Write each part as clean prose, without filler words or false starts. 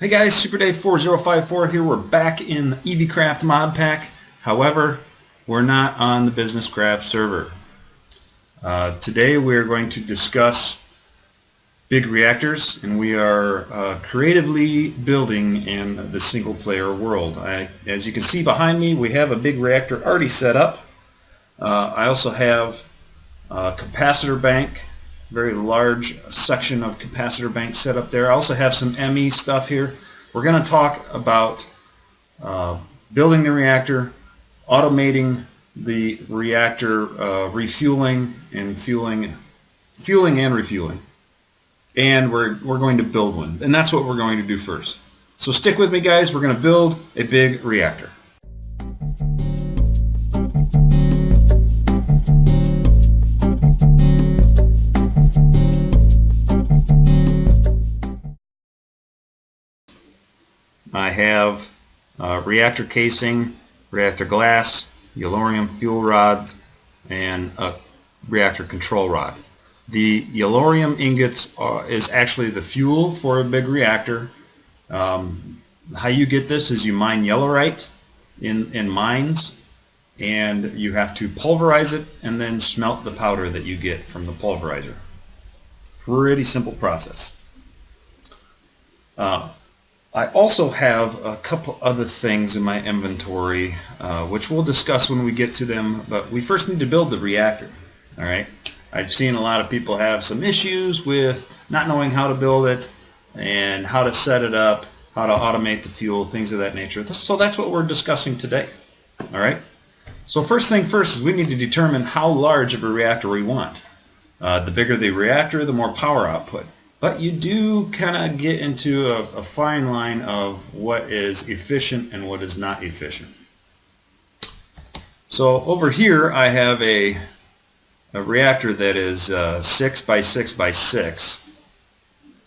Hey guys, Super Dave 4054 here. We're back in Eaveecraft Modpack. However, we're not on the Business Craft server. Today we're going to discuss big reactors, and we are creatively building in the single player world. As you can see behind me, we have a big reactor already set up. I also have a capacitor bank, very large section of capacitor bank set up there. I also have some ME stuff here. We're going to talk about building the reactor, automating the reactor, refueling and fueling and refueling, and we're going to build one, and that's what we're going to do first. So stick with me, guys. We're going to build a big reactor. I have reactor casing, reactor glass, yellorium fuel rod, and a reactor control rod. The yellorium ingots is actually the fuel for a big reactor. How you get this is you mine yellorite in mines, and you have to pulverize it and then smelt the powder that you get from the pulverizer. Pretty simple process. I also have a couple other things in my inventory, which we'll discuss when we get to them, but we first need to build the reactor. All right. I've seen a lot of people have some issues with not knowing how to build it and how to set it up, how to automate the fuel, things of that nature. So that's what we're discussing today. All right. So first thing first is we need to determine how large of a reactor we want. The bigger the reactor, the more power output. But you do kind of get into a fine line of what is efficient and what is not efficient. So over here I have a reactor that is 6 by 6 by 6.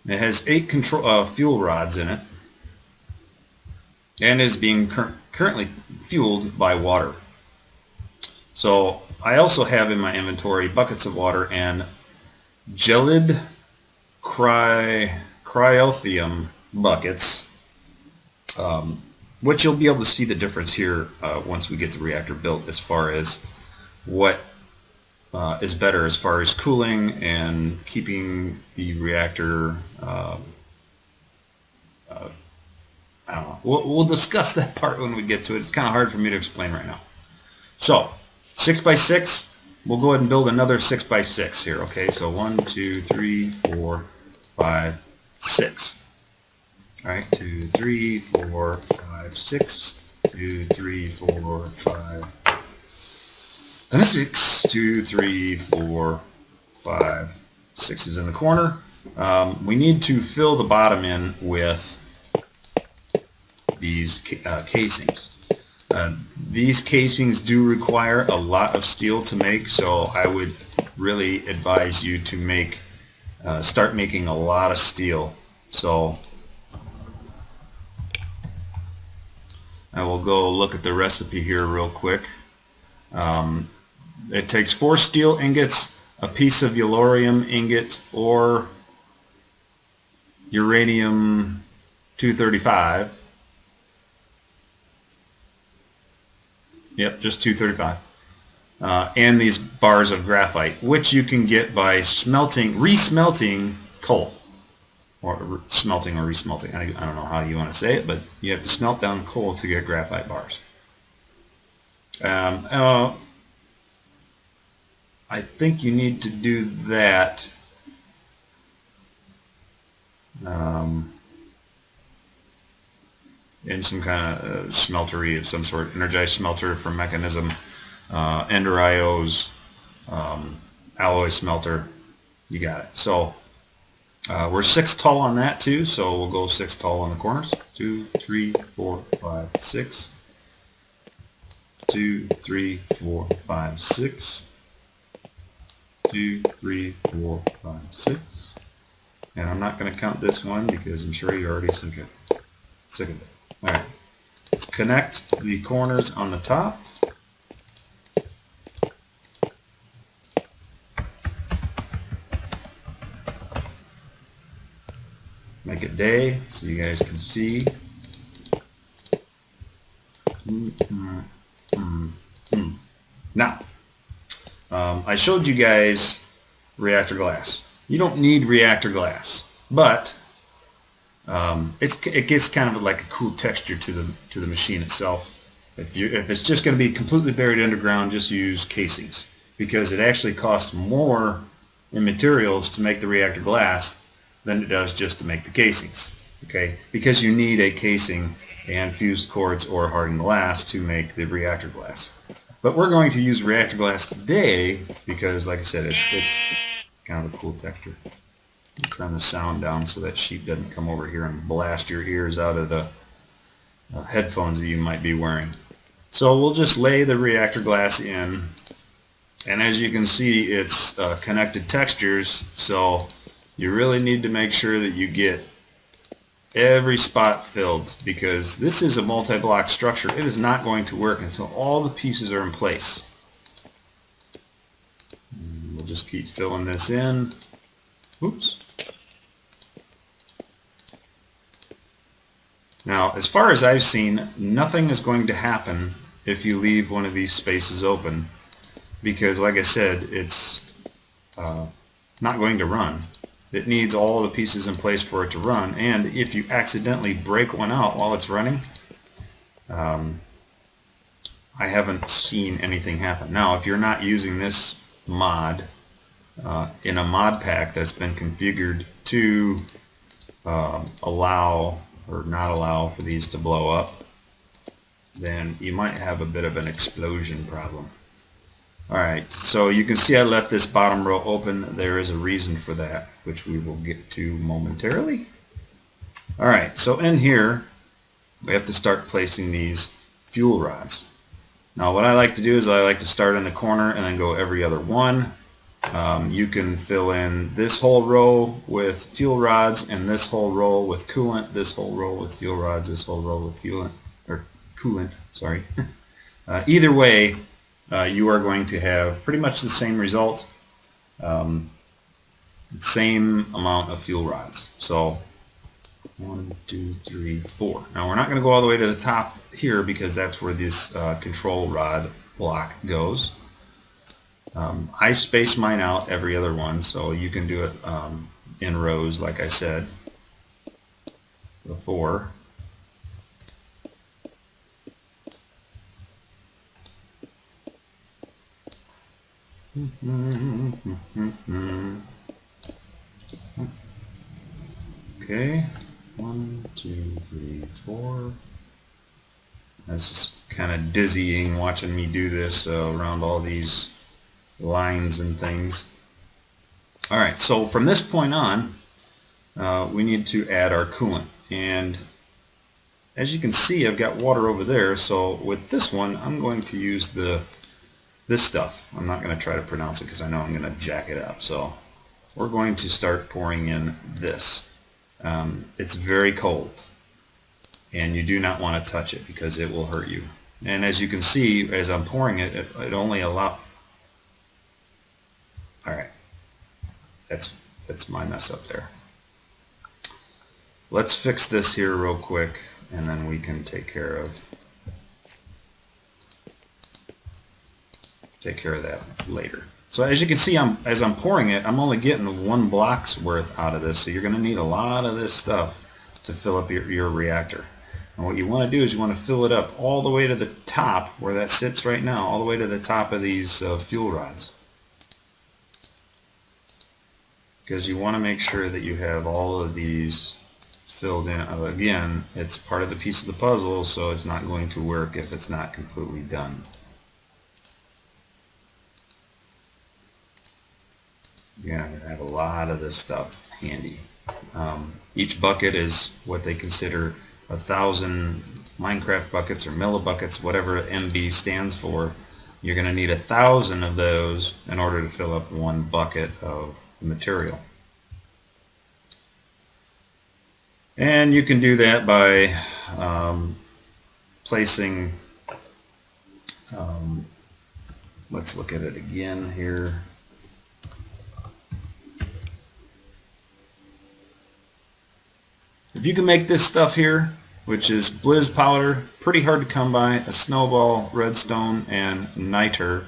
It has 8 fuel rods in it, and is being currently fueled by water. So I also have in my inventory buckets of water and gelid cryothium buckets, which you'll be able to see the difference here once we get the reactor built, as far as what is better as far as cooling and keeping the reactor. I don't know. We'll discuss that part when we get to it. It's kind of hard for me to explain right now. So 6 by 6. We'll go ahead and build another 6 by 6 here. Okay, so 1, 2, 3, 4, 5, 6. All right, 2, 3, 4, 5, 6. 2, 3, 4, 5. And a 6. 2, 3, 4, 5. 6 is in the corner. We need to fill the bottom in with these casings. These casings do require a lot of steel to make, so I would really advise you to start making a lot of steel. So I will go look at the recipe here real quick. It takes 4 steel ingots, a piece of yellorium ingot or uranium 235. Yep, just 235. And these bars of graphite, which you can get by resmelting coal, or smelting or resmelting. I don't know how you want to say it, but you have to smelt down coal to get graphite bars. I think you need to do that. In some kind of smeltery of some sort, energized smelter from Mechanism, Ender IOs, alloy smelter, you got it. So we're 6 tall on that too, so we'll go 6 tall on the corners. 2, 3, 4, 5, 6. 2, 3, 4, 5, 6. 2, 3, 4, 5, 6. And I'm not going to count this one because I'm sure you're already sick of it. All right, let's connect the corners on the top. today so you guys can see. Now, I showed you guys reactor glass. You don't need reactor glass, but it gets kind of like a cool texture to the machine itself. If it's just going to be completely buried underground, just use casings, because it actually costs more in materials to make the reactor glass than it does just to make the casings. Okay, because you need a casing and fused quartz or hardened glass to make the reactor glass. But we're going to use reactor glass today because, like I said, it's kind of a cool texture. Turn the sound down so that sheep doesn't come over here and blast your ears out of the headphones that you might be wearing. So we'll just lay the reactor glass in, and as you can see, it's connected textures, so you really need to make sure that you get every spot filled, because this is a multi-block structure. It is not going to work until all the pieces are in place. And we'll just keep filling this in. Oops. Now, as far as I've seen, nothing is going to happen if you leave one of these spaces open, because, like I said, it's not going to run. It needs all the pieces in place for it to run, and if you accidentally break one out while it's running, I haven't seen anything happen. Now, if you're not using this mod in a mod pack that's been configured to allow or not allow for these to blow up, then you might have a bit of an explosion problem. Alright, so you can see I left this bottom row open. There is a reason for that, which we will get to momentarily. Alright, so in here we have to start placing these fuel rods. Now what I like to do is I like to start in the corner and then go every other one. You can fill in this whole row with fuel rods, and this whole row with coolant, this whole row with fuel rods, this whole row with coolant, sorry. Either way, you are going to have pretty much the same result, same amount of fuel rods. So 1, 2, 3, 4. Now we're not going to go all the way to the top here because that's where this control rod block goes. I space mine out every other one, so you can do it in rows like I said before. Okay, 1, 2, 3, 4. That's just kind of dizzying watching me do this around all these lines and things. Alright, so from this point on, we need to add our coolant. And as you can see, I've got water over there, so with this one, I'm going to use this stuff. I'm not going to try to pronounce it because I know I'm going to jack it up. So we're going to start pouring in this. It's very cold, and you do not want to touch it because it will hurt you. And as you can see, as I'm pouring it, it only allows... Alright, that's my mess up there. Let's fix this here real quick, and then we can take care of that later. So as you can see, as I'm pouring it, I'm only getting 1 block's worth out of this, so you're going to need a lot of this stuff to fill up your reactor. And what you want to do is you want to fill it up all the way to the top, where that sits right now, all the way to the top of these fuel rods. Because you want to make sure that you have all of these filled in. Again, it's part of the piece of the puzzle, so it's not going to work if it's not completely done. Yeah, I have a lot of this stuff handy. Each bucket is what they consider 1,000 Minecraft buckets or millibuckets, whatever MB stands for. You're going to need 1,000 of those in order to fill up 1 bucket of material. And you can do that by placing, let's look at it again here. If you can make this stuff here, which is blizz powder, pretty hard to come by, a snowball, redstone, and niter,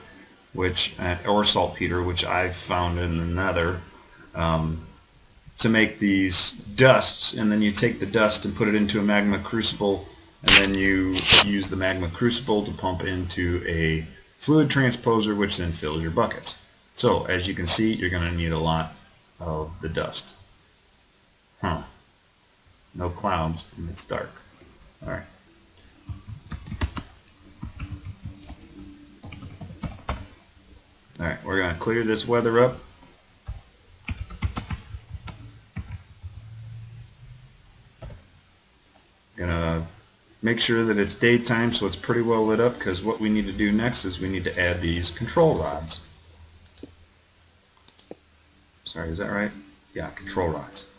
or saltpeter, which I've found in the nether, to make these dusts, and then you take the dust and put it into a magma crucible, and then you use the magma crucible to pump into a fluid transposer, which then fills your buckets. So as you can see, you're going to need a lot of the dust. No clouds, and it's dark. All right. All right, we're going to clear this weather up. Gonna make sure that it's daytime so it's pretty well lit up, because what we need to do next is we need to add these control rods. Sorry, is that right? Yeah, control rods.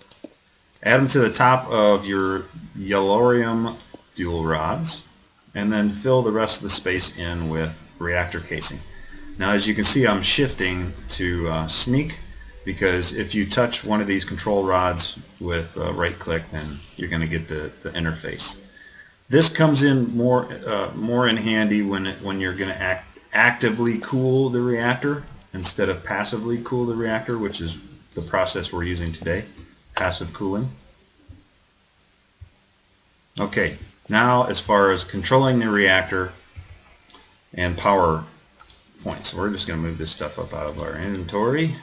Add them to the top of your yellorium fuel rods, and then fill the rest of the space in with reactor casing. Now, as you can see, I'm shifting to sneak, because if you touch one of these control rods with right click, then you're going to get the interface. This comes in more in handy when you're going to actively cool the reactor instead of passively cool the reactor, which is the process we're using today, passive cooling. Okay, now as far as controlling the reactor and power points, we're just going to move this stuff up out of our inventory.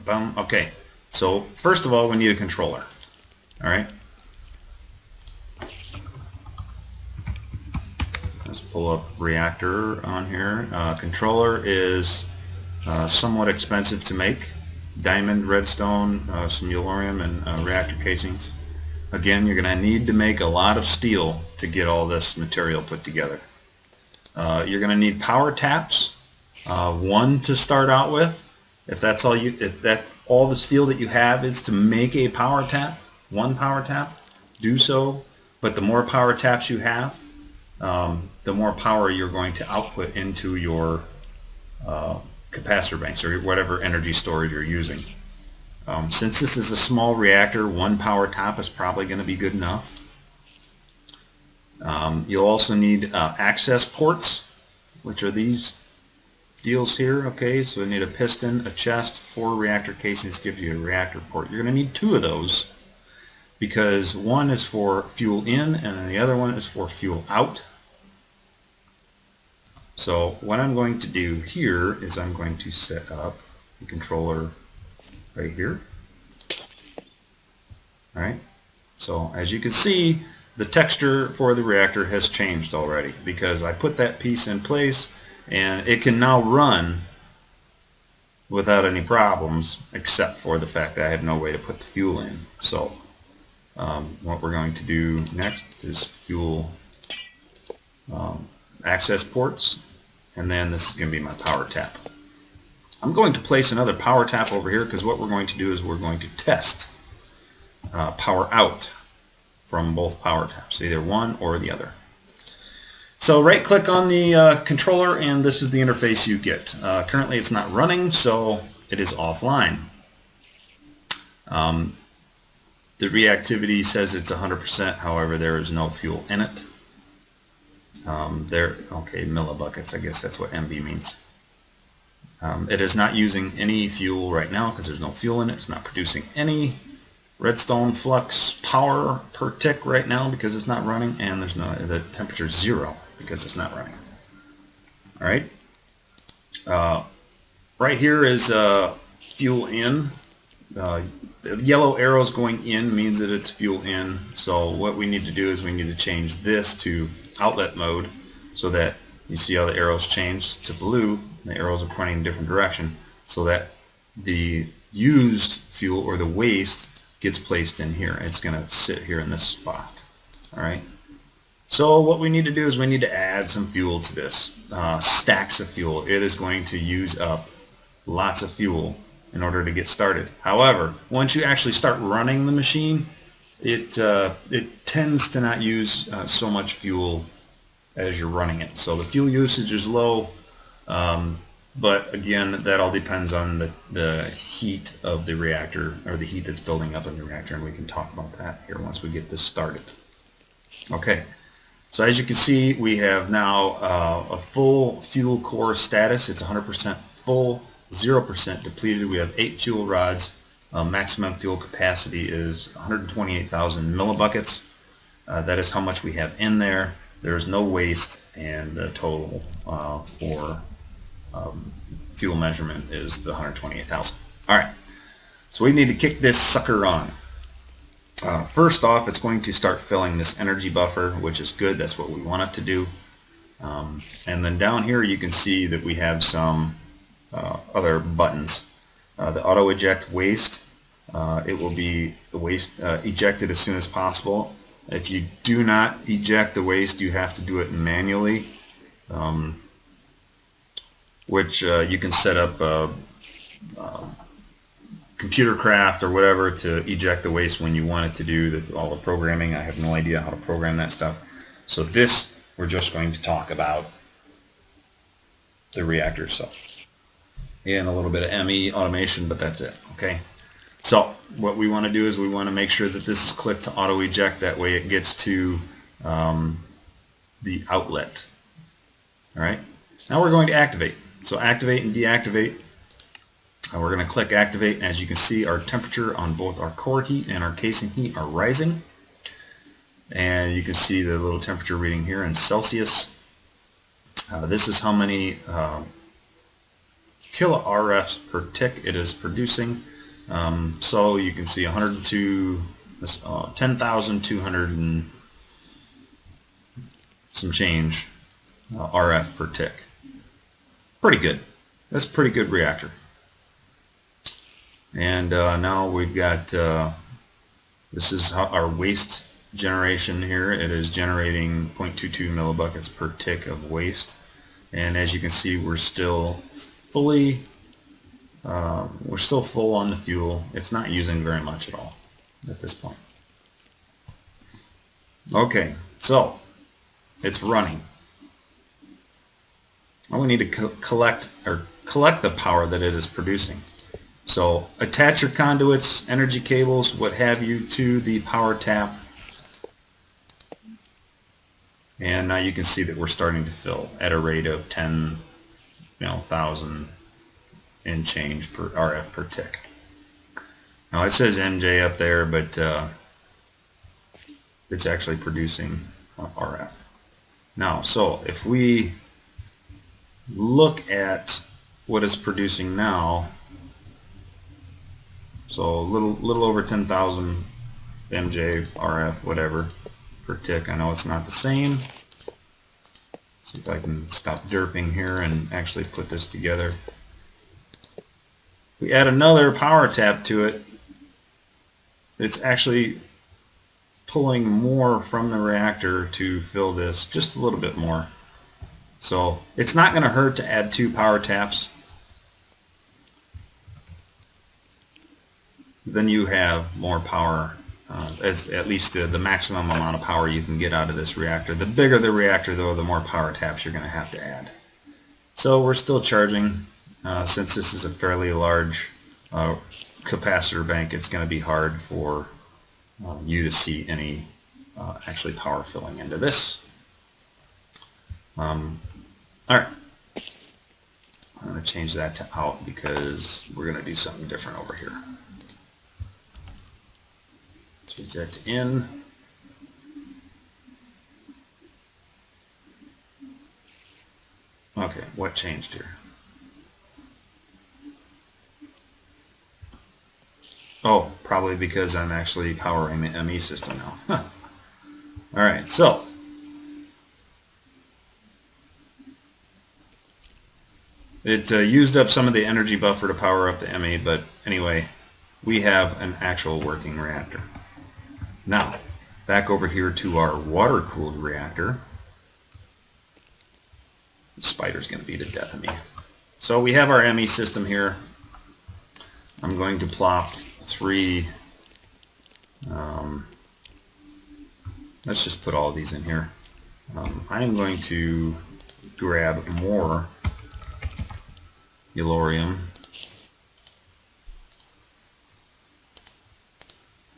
Okay, so first of all, we need a controller. All right, let's pull up reactor on here. Controller is somewhat expensive to make. Diamond, redstone, some yellorium, and reactor casings. Again, you're going to need to make a lot of steel to get all this material put together. You're going to need power taps, one to start out with. If that's all the steel that you have is to make a power tap, one power tap, do so. But the more power taps you have, the more power you're going to output into your capacitor banks or whatever energy storage you're using. Since this is a small reactor, one power tap is probably going to be good enough. You'll also need access ports, which are these deals here. Okay, so you need a piston, a chest, 4 reactor casings gives you a reactor port. You're going to need 2 of those, because one is for fuel in and the other one is for fuel out. So what I'm going to do here is I'm going to set up the controller right here. Alright, so as you can see, the texture for the reactor has changed already, because I put that piece in place and it can now run without any problems, except for the fact that I have no way to put the fuel in. So what we're going to do next is fuel access ports, and then this is going to be my power tap. I'm going to place another power tap over here, because what we're going to do is we're going to test power out from both power taps, either one or the other. So right click on the controller, and this is the interface you get. Currently it's not running, so it is offline. The reactivity says it's 100%, however there is no fuel in it. Okay, millibuckets, I guess that's what MB means. It is not using any fuel right now because there's no fuel in it. It's not producing any redstone flux power per tick right now because it's not running, and there's no, the temperature is 0 because it's not running. Alright, right here is fuel in. The yellow arrows going in means that it's fuel in. So what we need to do is we need to change this to outlet mode, so that you see how the arrows change to blue. The arrows are pointing in a different direction, so that the used fuel or the waste gets placed in here. It's going to sit here in this spot. Alright, so what we need to do is we need to add some fuel to this. Stacks of fuel. It is going to use up lots of fuel in order to get started. However, once you actually start running the machine, it tends to not use so much fuel as you're running it. So the fuel usage is low. But again, that all depends on the heat of the reactor, or the heat that's building up in the reactor, and we can talk about that here once we get this started. Okay, so as you can see, we have now a full fuel core status. It's 100% full, 0% depleted. We have 8 fuel rods. Maximum fuel capacity is 128,000 millibuckets. That is how much we have in there. There is no waste, and the total for fuel measurement is the 128,000. All right, so we need to kick this sucker on. First off, it's going to start filling this energy buffer, which is good. That's what we want it to do. And then down here you can see that we have some other buttons. The auto eject waste, it will be the waste ejected as soon as possible. If you do not eject the waste, you have to do it manually, which you can set up Eaveecraft or whatever to eject the waste when you want it to do all the programming. I have no idea how to program that stuff. So this, we're just going to talk about the reactor itself and a little bit of ME automation, but that's it. Okay. So what we want to do is we want to make sure that this is clicked to auto eject. That way it gets to the outlet. All right. Now we're going to activate. So activate and deactivate. We're going to click activate. As you can see, our temperature on both our core heat and our casing heat are rising. And you can see the little temperature reading here in Celsius. This is how many kilo RFs per tick it is producing. So you can see 102, 10,200 and some change RF per tick. Pretty good. That's a pretty good reactor. And now we've got, this is how our waste generation here. It is generating 0.22 millibuckets per tick of waste. And as you can see, we're still fully, we're still full on the fuel. It's not using very much at all at this point. Okay, so it's running. Now we need to collect the power that it is producing. So attach your conduits, energy cables, what have you, to the power tap. And now you can see that we're starting to fill at a rate of 10,000 and change per RF per tick. Now it says MJ up there, but it's actually producing RF. Now, so if we look at what it's producing now, so a little over 10,000 MJ, RF, whatever, per tick. I know it's not the same. See if I can stop derping here and actually put this together. We add another power tap to it, it's actually pulling more from the reactor to fill this, just a little bit more. So it's not going to hurt to add 2 power taps. Then you have more power, as at least the maximum amount of power you can get out of this reactor. The bigger the reactor, though, the more power taps you're going to have to add. So we're still charging. Since this is a fairly large capacitor bank, it's going to be hard for you to see any actually power filling into this. All right. I'm going to change that to out because we're going to do something different over here. Change that to in. Okay, what changed here? Oh, probably because I'm actually powering the ME system now. Huh. All right, so it used up some of the energy buffer to power up the ME, but anyway, we have an actual working reactor. Now, back over here to our water-cooled reactor. The spider's going to be the death of me. So we have our ME system here. I'm going to plop 3, let's just put all of these in here. I'm going to grab more yellorium,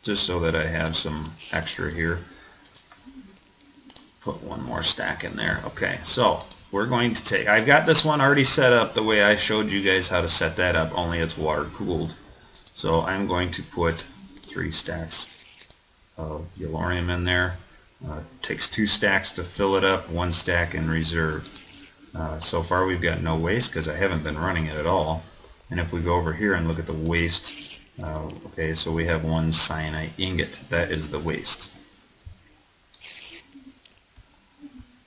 just so that I have some extra here. Put one more stack in there. Okay, so we're going to take, I've got this one already set up the way I showed you guys how to set that up, only it's water cooled. So I'm going to put 3 stacks of yellorium in there. Takes 2 stacks to fill it up, 1 stack in reserve. So far we've got no waste because I haven't been running it at all. And if we go over here and look at the waste, okay, so we have 1 cyanite ingot. That is the waste.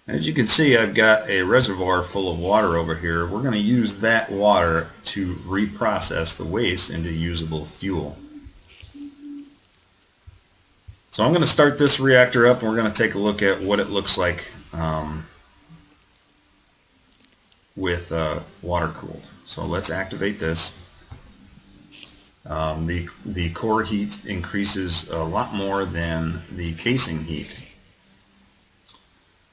As you can see, I've got a reservoir full of water over here. We're going to use that water to reprocess the waste into usable fuel. So I'm going to start this reactor up and we're going to take a look at what it looks like with water cooled. So let's activate this. The core heat increases a lot more than the casing heat.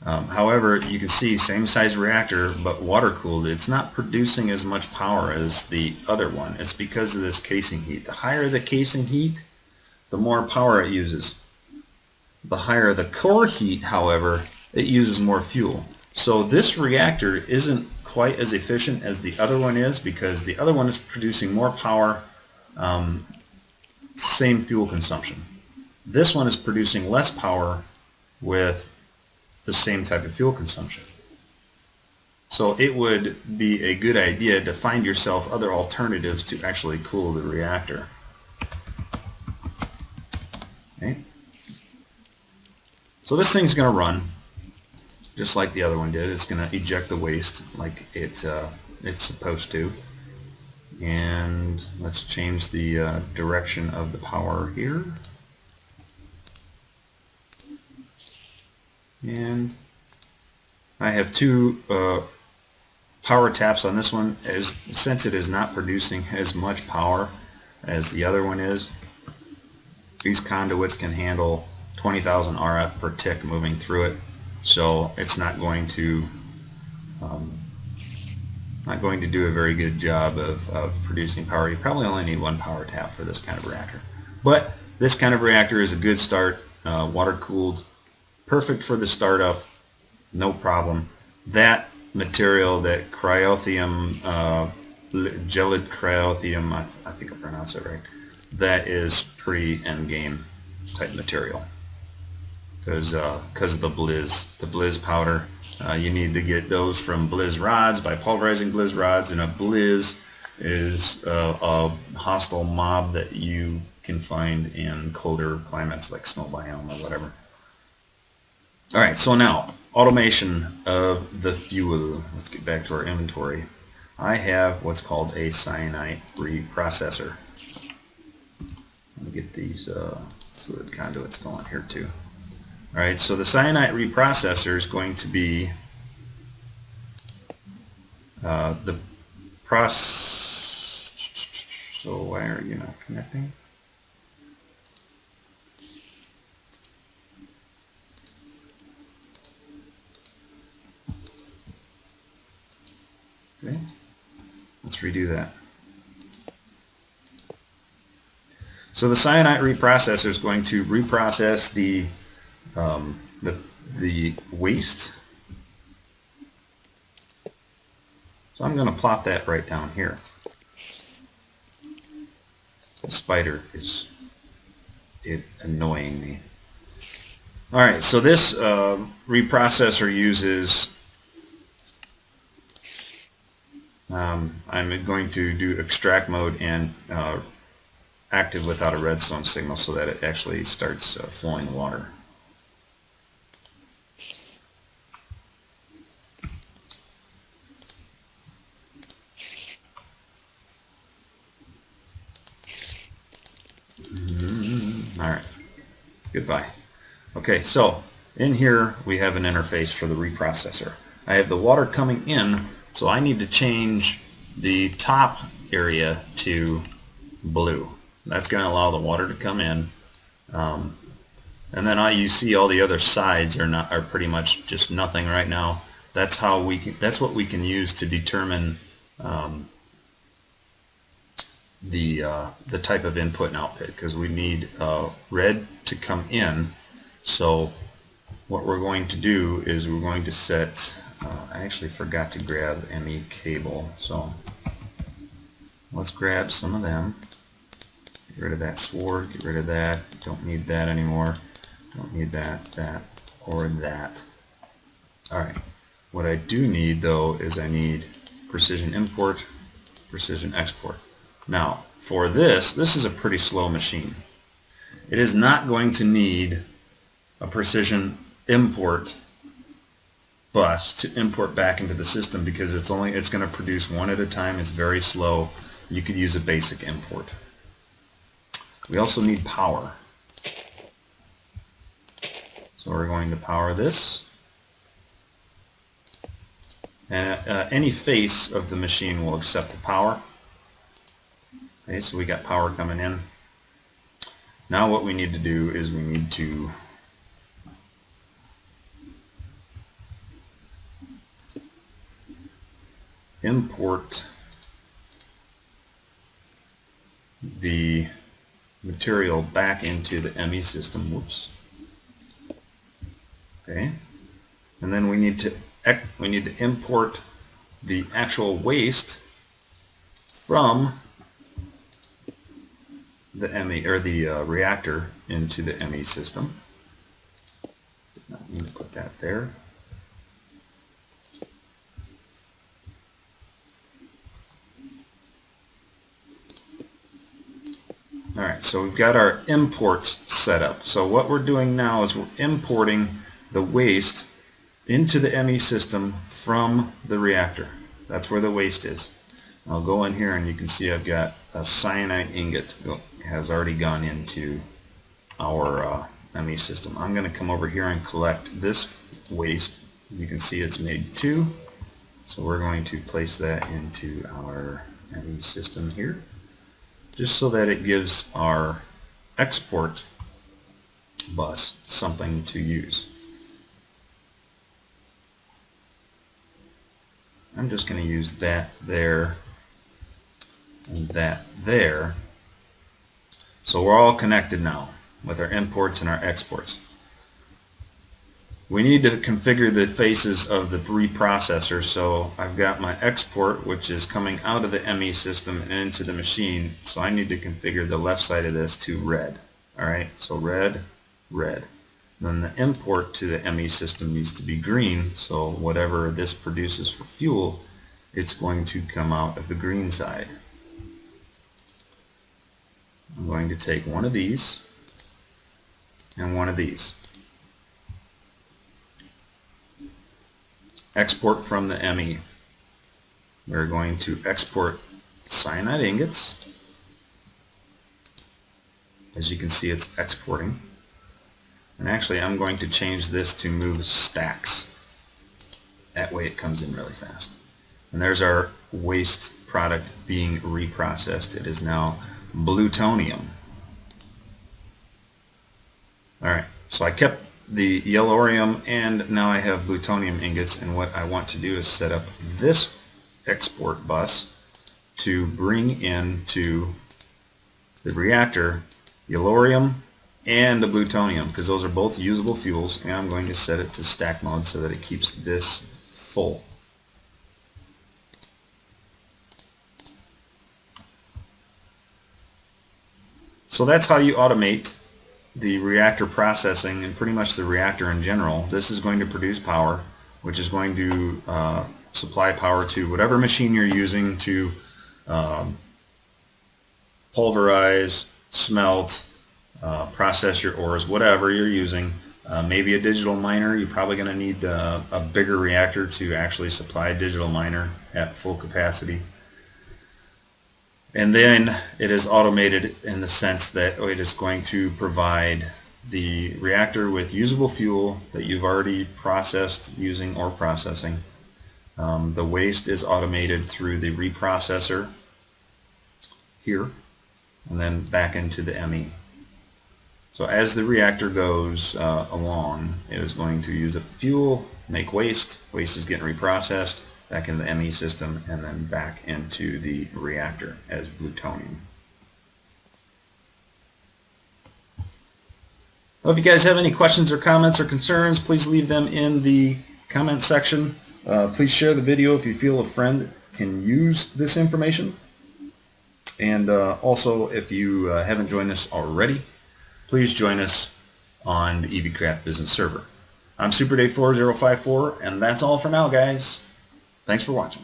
However, you can see same size reactor but water cooled. It's not producing as much power as the other one. It's because of this casing heat. The higher the casing heat, the more power it uses. The higher the core heat, however, it uses more fuel. So this reactor isn't quite as efficient as the other one is because the other one is producing more power, same fuel consumption. This one is producing less power with the same type of fuel consumption. So it would be a good idea to find yourself other alternatives to actually cool the reactor. Okay. So this thing's going to run just like the other one did. It's going to eject the waste like it's supposed to. And let's change the direction of the power here. And I have 2 power taps on this one, since it is not producing as much power as the other one is. These conduits can handle 20,000 RF per tick moving through it, so it's not going to do a very good job of producing power. You probably only need 1 power tap for this kind of reactor, but this kind of reactor is a good start. Water cooled, perfect for the startup, no problem. That material, that cryothium, gelid cryothium, I think I pronounced it right, that is pre-end game type material because of the blizz powder. You need to get those from blizz rods by pulverizing blizz rods, and a blizz is a hostile mob that you can find in colder climates like snow biome or whatever. Alright, so now, automation of the fuel. Let's get back to our inventory. I have what's called a cyanide reprocessor. Let me get these fluid conduits going here too. Alright, so the cyanide reprocessor is going to be the process. So why are you not connecting? Okay, let's redo that. So the cyanide reprocessor is going to reprocess the waste. So I'm going to plop that right down here. The spider is annoying me. Alright, so this reprocessor uses I'm going to do extract mode and active without a redstone signal so that it actually starts flowing water. Alright, goodbye. Okay, so in here we have an interface for the reprocessor. I have the water coming in, so I need to change the top area to blue. That's going to allow the water to come in, and then you see all the other sides are pretty much just nothing right now. That's what we can use to determine the type of input and output, because we need red to come in. So what we're going to do is we're going to set, I actually forgot to grab ME cable, so let's grab some of them. Get rid of that sword, get rid of that, don't need that anymore, don't need that, that, or that. Alright, what I do need though is I need precision import, precision export. Now, for this is a pretty slow machine. It is not going to need a precision import bus to import back into the system, because it's going to produce one at a time. It's very slow. You could use a basic import. We also need power. So we're going to power this. And any face of the machine will accept the power. Okay, so we got power coming in. Now what we need to do is we need to import the material back into the ME system. Whoops. Okay, and then we need to import the actual waste from the ME or the reactor into the ME system. Did not need to put that there. Alright, so we've got our imports set up. So what we're doing now is we're importing the waste into the ME system from the reactor. That's where the waste is. I'll go in here and you can see I've got a cyanide ingot that has already gone into our ME system. I'm going to come over here and collect this waste. You can see it's made 2. So we're going to place that into our ME system here, just so that it gives our export bus something to use. I'm just going to use that there and that there. So we're all connected now with our imports and our exports. We need to configure the faces of the reprocessor. So I've got my export, which is coming out of the ME system and into the machine. So I need to configure the left side of this to red. Alright, so red, red. Then the import to the ME system needs to be green, so whatever this produces for fuel, it's going to come out of the green side. I'm going to take one of these and one of these. Export from the ME. We're going to export cyanide ingots. As you can see, it's exporting. And actually I'm going to change this to move stacks. That way it comes in really fast. And there's our waste product being reprocessed. It is now plutonium. Alright, so I kept the yellorium and now I have plutonium ingots, and what I want to do is set up this export bus to bring into the reactor yellorium and the plutonium, because those are both usable fuels, and I'm going to set it to stack mode so that it keeps this full. So that's how you automate the reactor processing and pretty much the reactor in general. This is going to produce power, which is going to supply power to whatever machine you're using to pulverize, smelt, process your ores, whatever you're using. Maybe a digital miner. You're probably going to need a bigger reactor to actually supply a digital miner at full capacity. And then it is automated in the sense that it is going to provide the reactor with usable fuel that you've already processed using ore processing. The waste is automated through the reprocessor here and then back into the ME. So as the reactor goes along, it is going to use up fuel, make waste. Waste is getting reprocessed, back in the ME system, and then back into the reactor as plutonium. Well, if you guys have any questions or comments or concerns, please leave them in the comment section. Please share the video if you feel a friend can use this information. And also, if you haven't joined us already, please join us on the Eaveecraft business server. I'm SuperDave4054, and that's all for now, guys. Thanks for watching.